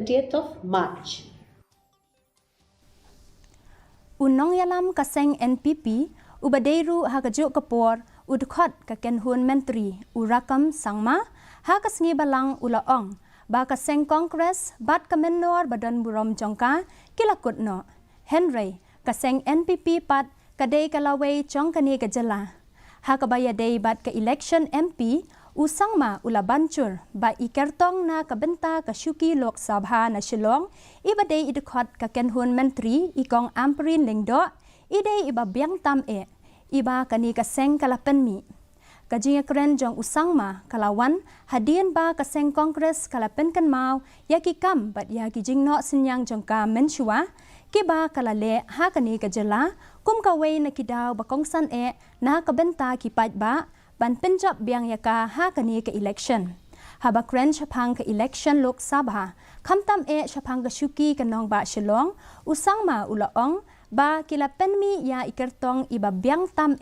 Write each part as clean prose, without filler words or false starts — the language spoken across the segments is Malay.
20th of March. Unong yalam ka Seng NPP ubadeiru hagajuk kapor udkhot ka kenhun menteri urakam sangma hakas balang ulaong ba ka Seng Congress bat ka menor badan burom jongka kilakutno Henry ka Seng NPP pat kadai kalaway jongkani gajala hakabaya dei bat ka election MP usangma ula bancur ba ikertong na kabenta ka syuki Lok Sabha na Shillong ibadei idkhot ka kenhun menteri ikong Amperin Lingdo idei iba biang tam iba kani ka Seng kalapenmi kajinga kren jong usangma kalawan hadian ba ka Seng Congress kalapen kan mau yaki kam bat yaki jingno senyang jongka menshua kiba kalale ha kani ka jela kum kaway na kidaw ba kongsan na kabenta kipat ba ban penjab biang yaka ha kani ka election haba kren chapang ka election Lok Sabha khamtam chapang ka syuki kanong ba Shillong usangma ulaong ba kilapenmi ya ikertong iba biang tam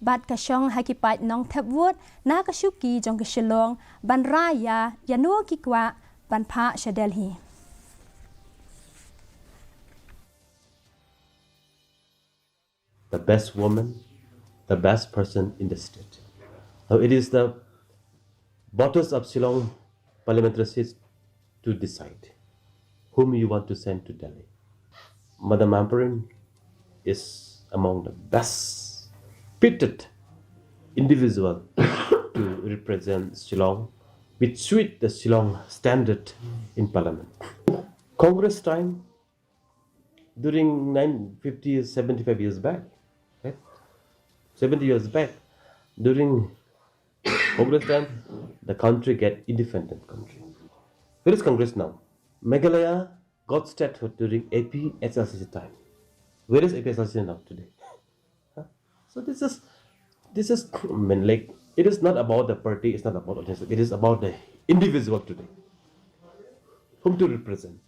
bat kasyong hakipat nong tepwot na kasyuki jong ka Shillong ban raya yanu kikwa ban pa sya Delhi. The best woman, the best person in the state. Now it is the voters of Shillong parliamentary seats to decide whom you want to send to Delhi. Madam Amperin is among the best fitted individual to represent Shillong, which suit the Shillong standard in parliament. Congress time during 950, 75 years back, right? 70 years back, during Congress time, the country get independent country. Where is Congress now? Meghalaya got statehood during AP SLCC time. Where is AP SLCC now today? So this is I mean, like, it is not about the party, it's not about organization, it is about the individual today. Whom to represent.